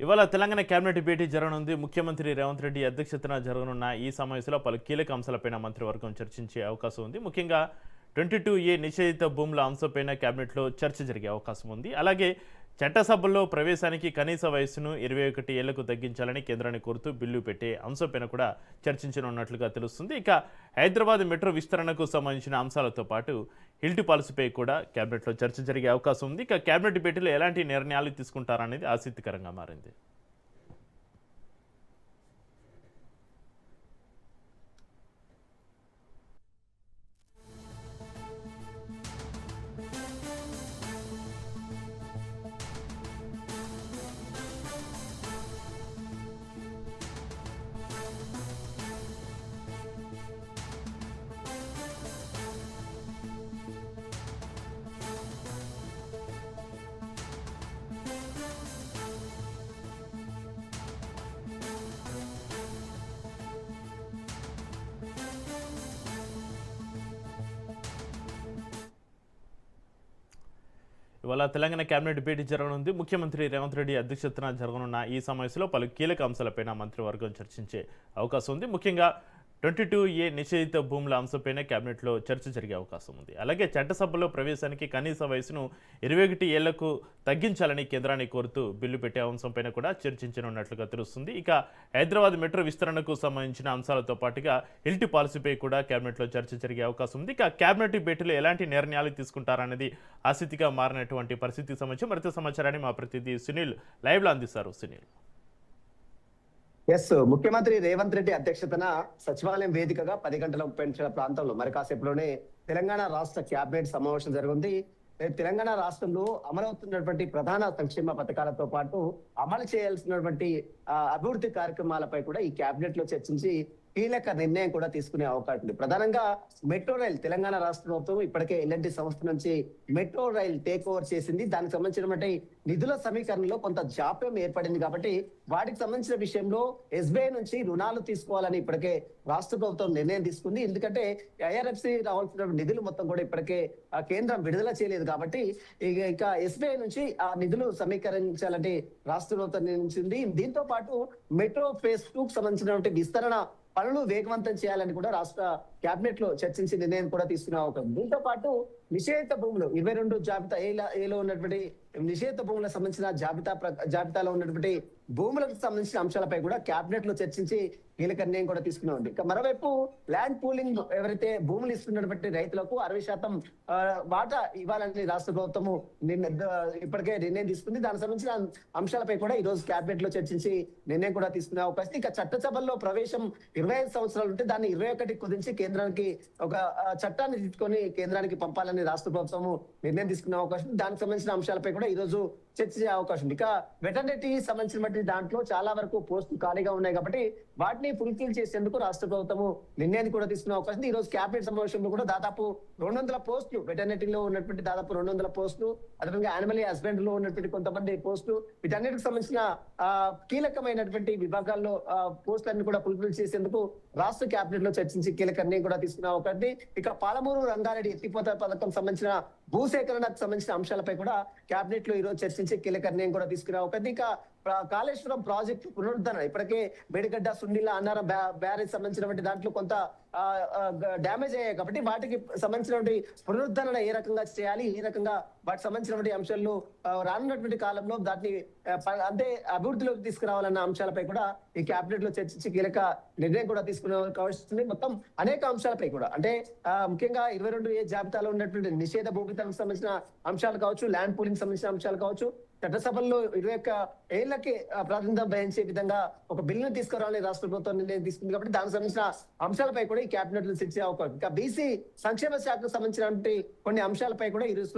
ఇవాళ తెలంగాణ కేబినెట్ భేటీ జరగనుంది. ముఖ్యమంత్రి రేవంత్ రెడ్డి అధ్యక్షతన జరగనున్న ఈ సమావేశంలో పలు కీలక అంశాలపైన మంత్రివర్గం చర్చించే అవకాశం ఉంది. ముఖ్యంగా 22A నిషేధిత భూముల అంశంపైన కేబినెట్లో చర్చ జరిగే అవకాశం ఉంది. అలాగే చట్టసభల్లో ప్రవేశానికి కనీస వయస్సును 21 ఏళ్లకు తగ్గించాలని కేంద్రాన్ని కోరుతూ బిల్లు పెట్టే అంశంపైన కూడా చర్చించనున్నట్లుగా తెలుస్తుంది. ఇక హైదరాబాద్ మెట్రో విస్తరణకు సంబంధించిన అంశాలతో పాటు హిల్ట్ పాలసీపై కూడా కేబినెట్లో చర్చ జరిగే అవకాశం ఉంది. ఇక కేబినెట్ భేటీలో ఎలాంటి నిర్ణయాలు తీసుకుంటారనేది ఆసక్తికరంగా మారింది. ఇవాళ తెలంగాణ కేబినెట్ భేటీ జరగనుంది. ముఖ్యమంత్రి రేవంత్ రెడ్డి అధ్యక్షతన జరగనున్న ఈ సమావేశంలో పలు కీలక అంశాలపైన మంత్రివర్గం చర్చించే అవకాశం ఉంది. ముఖ్యంగా 22A నిషేధిత భూముల అంశంపైన కేబినెట్లో చర్చ జరిగే అవకాశం ఉంది. అలాగే చట్టసభలో ప్రవేశానికి కనీస వయసును 21 ఏళ్లకు తగ్గించాలని కేంద్రాన్ని కోరుతూ బిల్లు పెట్టే అంశంపైన కూడా చర్చించనున్నట్లుగా తెలుస్తుంది. ఇక హైదరాబాద్ మెట్రో విస్తరణకు సంబంధించిన అంశాలతో పాటుగా హిల్ట్ పాలసీపై కూడా కేబినెట్లో చర్చ జరిగే అవకాశం ఉంది. ఇక కేబినెట్ భేటీలో ఎలాంటి నిర్ణయాలు తీసుకుంటారనేది ఆసక్తిగా మారినటువంటి పరిస్థితికి సంబంధించి మరింత సమాచారాన్ని మా ప్రతినిధి సునీల్ లైవ్లో అందిస్తారు. సునీల్. ముఖ్యమంత్రి రేవంత్ రెడ్డి అధ్యక్షతన సచివాలయం వేదికగా 10 గంటల 30 నిమిషాల ప్రాంతంలో మరి కాసేపులోనే తెలంగాణ రాష్ట్ర క్యాబినెట్ సమావేశం జరుగుతుంది. తెలంగాణ రాష్ట్రంలో అమలవుతున్నటువంటి ప్రధాన సంక్షేమ పథకాలతో పాటు అమలు చేయాల్సినటువంటి అభివృద్ధి కార్యక్రమాలపై కూడా ఈ క్యాబినెట్ లో చర్చించి కీలక నిర్ణయం కూడా తీసుకునే అవకాశం ఉంది. ప్రధానంగా మెట్రో రైల్ తెలంగాణ రాష్ట్ర ప్రభుత్వం ఇప్పటికే ఎల్ఎన్టీ సంస్థ నుంచి మెట్రో రైల్ టేక్ ఓవర్ చేసింది. దానికి సంబంధించినటువంటి నిధుల సమీకరణలో కొంత జాప్యం ఏర్పడింది కాబట్టి వాటికి సంబంధించిన విషయంలో ఎస్బీఐ నుంచి రుణాలు తీసుకోవాలని ఇప్పటికే రాష్ట్ర ప్రభుత్వం నిర్ణయం తీసుకుంది. ఎందుకంటే ఐఆర్ఎఫ్సి రావాల్సిన నిధులు మొత్తం కూడా ఇప్పటికే కేంద్రం విడుదల చేయలేదు కాబట్టి ఇక ఎస్బీఐ నుంచి ఆ నిధులు సమీకరించాలంటే రాష్ట్ర ప్రభుత్వం నిర్ణయించింది. దీంతో పాటు మెట్రో ఫేజ్ 2 కు సంబంధించినటువంటి విస్తరణ పనులు వేగవంతం చేయాలని కూడా రాష్ట్ర కేబినెట్ లో చర్చించి నిర్ణయం కూడా తీసుకునే అవకాశం. దీంతో పాటు నిషేధిత భూములు 22 జాబితా ఏలో ఉన్నటువంటి నిషేధిత భూములకు సంబంధించిన జాబితాలో ఉన్నటువంటి భూములకు సంబంధించిన అంశాలపై కూడా కేబినెట్ లో చర్చించి కీలక నిర్ణయం కూడా తీసుకున్నాం. ఇక మరోవైపు ల్యాండ్ పూలింగ్ ఎవరైతే భూములు ఇస్తున్నటువంటి రైతులకు 60% వాటా ఇవ్వాలని రాష్ట్ర ప్రభుత్వము ఇప్పటికే నిర్ణయం తీసుకుంది. దానికి సంబంధించిన అంశాలపై కూడా ఈ రోజు కేబినెట్ లో చర్చించి నిర్ణయం కూడా తీసుకునే అవకాశం. ఇక చట్టసభల్లో ప్రవేశం 25 సంవత్సరాలు ఉంటే దాన్ని 21 కుదించి కేంద్రానికి ఒక చట్టాన్ని తీసుకొని కేంద్రానికి పంపాలని రాష్ట్ర ప్రభుత్వము నిర్ణయం తీసుకునే అవకాశం. దానికి సంబంధించిన అంశాలపై కూడా ఈ రోజు చర్చించే అవకాశం. ఇక వెటర్నిటీ సంబంధించిన దాంట్లో చాలా వరకు పోస్టులు ఖాళీగా ఉన్నాయి కాబట్టి వాటిని ఫుల్ఫిల్ చేసేందుకు రాష్ట్ర ప్రభుత్వము నిర్ణయాన్ని కూడా తీసుకునే అవకాశం. ఈ రోజు కేబినెట్ సమావేశంలో కూడా దాదాపు 200 పోస్టులు వెటర్నిటీలో ఉన్నటువంటి దాదాపు 200 పోస్టులు, అదేవిధంగా యానిమల్ హస్బెండ్ లో ఉన్నటువంటి కొంతమంది పోస్టులు, వీటన్నిటికి సంబంధించిన కీలకమైనటువంటి విభాగాల్లో పోస్టులన్నీ కూడా ఫుల్ఫిల్ చేసేందుకు రాష్ట్ర కేబినెట్ లో చర్చించి కీలక నిర్ణయం కూడా తీసుకునే అవకాశం. ఇక పాలమూరు రంగారెడ్డి ఎత్తిపోత పథకం సంబంధించిన భూసేకరణకు సంబంధించిన అంశాలపై కూడా కేబినెట్ లో ఈ రోజు చర్చించి కీలక నిర్ణయం కూడా తీసుకునే అవకాశం. ఇక కాళేశ్వరం ప్రాజెక్టు పునరుద్ధరణ ఇప్పటికే మేడిగడ్డ సున్నీల అన్నారం బ్యారేజ్ సంబంధించినటువంటి దాంట్లో కొంత డ్యామేజ్ అయ్యాయి కాబట్టి వాటికి సంబంధించినటువంటి పునరుద్ధరణ ఏ రకంగా చేయాలి, ఏ రకంగా వాటికి సంబంధించినటువంటి అంశాలను రానున్నటువంటి కాలంలో దాన్ని అంటే అభివృద్ధిలోకి తీసుకురావాలన్న అంశాలపై కూడా ఈ కేబినెట్ లో చర్చించి కీలక నిర్ణయం కూడా తీసుకునే అవకాశం. మొత్తం అనేక అంశాలపై కూడా అంటే ముఖ్యంగా 22A జాబితాలో ఉన్నటువంటి నిషేధ భూమితలకు సంబంధించిన అంశాలు కావచ్చు, ల్యాండ్ పూలింగ్ సంబంధించిన అంశాలు కావచ్చు, చట్టసభల్లో 21 ఏళ్లకి ప్రాతినిధ్యం వహించే విధంగా ఒక బిల్లును తీసుకురావాలని రాష్ట్ర ప్రభుత్వం నిర్ణయం తీసుకుంది కాబట్టి దానికి సంబంధించిన అంశాలపై కూడా ఈ కేబినెట్ లో చర్చే అవకాశం. ఇంకా బీసీ సంక్షేమ శాఖకు సంబంధించినటువంటి కొన్ని అంశాలపై కూడా ఈ రోజు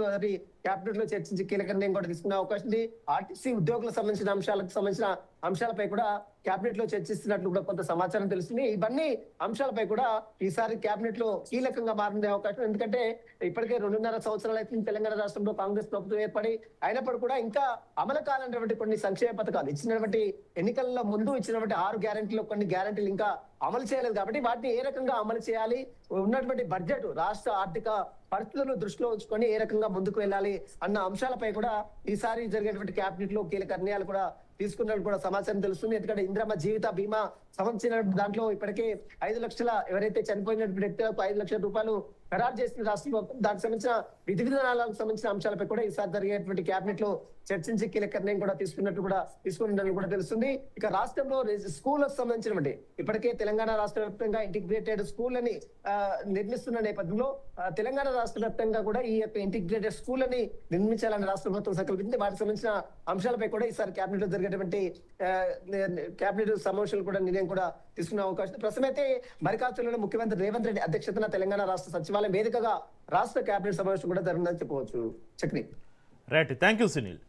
కేబినెట్ లో చర్చించి కీలక నిర్ణయం కూడా తీసుకునే అవకాశం ఉంది. ఆర్టీసీ ఉద్యోగులకు సంబంధించిన అంశాలపై కూడా కేబినెట్ లో చర్చిస్తున్నట్లు కూడా కొంత సమాచారం తెలుస్తుంది. ఇవన్నీ అంశాలపై కూడా ఈసారి కేబినెట్ లో కీలకంగా మారిందే అవకాశం. ఎందుకంటే ఇప్పటికే 2.5 సంవత్సరాలు అయితే తెలంగాణ రాష్ట్రంలో కాంగ్రెస్ ప్రభుత్వం ఏర్పడి అయినప్పుడు కూడా ఇంకా అమలు కాలైనటువంటి కొన్ని సంక్షేమ పథకాలు ఇచ్చినటువంటి ఎన్నికల్లో ముందు ఇచ్చినటువంటి 6 గ్యారెంటీలో కొన్ని గ్యారెంటీలు ఇంకా అమలు చేయలేదు కాబట్టి వాటిని ఏ రకంగా అమలు చేయాలి, ఉన్నటువంటి బడ్జెట్ రాష్ట్ర ఆర్థిక పరిస్థితులను దృష్టిలో ఉంచుకొని ఏ రకంగా ముందుకు వెళ్ళాలి అన్న అంశాలపై కూడా ఈసారి జరిగేటువంటి కేబినెట్ లో కీలక నిర్ణయాలు కూడా తీసుకున్నట్టు కూడా సమాచారం తెలుస్తుంది. ఎందుకంటే ఇంద్రమ్మ జీవిత బీమా సంబంధించిన దాంట్లో ఇప్పటికే 5 లక్షల ఎవరైతే చనిపోయినటువంటి వ్యక్తులకు 5 లక్షల రూపాయలు ఖరారు చేసిన రాష్ట్ర ప్రభుత్వం దానికి సంబంధించిన విధి విధానాలకు సంబంధించిన అంశాలపై కూడా ఈసారి జరిగేటువంటి కేబినెట్ లో చర్చించి కీలక నిర్ణయం కూడా తీసుకున్నట్టు కూడా తెలుస్తుంది. ఇక రాష్ట్రంలో స్కూళ్ళకు సంబంధించినటువంటి ఇప్పటికే తెలంగాణ రాష్ట్ర వ్యాప్తంగా ఇంటిగ్రేటెడ్ స్కూల్ అని నిర్మిస్తున్న నేపథ్యంలో తెలంగాణ రాష్ట్ర వ్యాప్తంగా కూడా ఈ యొక్క ఇంటిగ్రేటెడ్ స్కూల్ అని నిర్మించాలని రాష్ట్ర ప్రభుత్వం సంకల్పించింది. వాటికి సంబంధించిన అంశాలపై కూడా ఈసారి కేబినెట్ లో జరిగేటువంటి కేబినెట్ సమావేశాలు కూడా నిర్ణయం కూడా తీసుకునే అవకాశం ఉంది. ప్రస్తుతం అయితే మరికాచులలో ముఖ్యమంత్రి రేవంత్ రెడ్డి అధ్యక్షతన తెలంగాణ రాష్ట్ర సచివాలయం వేదికగా రాష్ట్ర కేబినెట్ సమావేశం కూడా జరిగిందని చెప్పవచ్చు. Chakri. Right, thank you Sunil.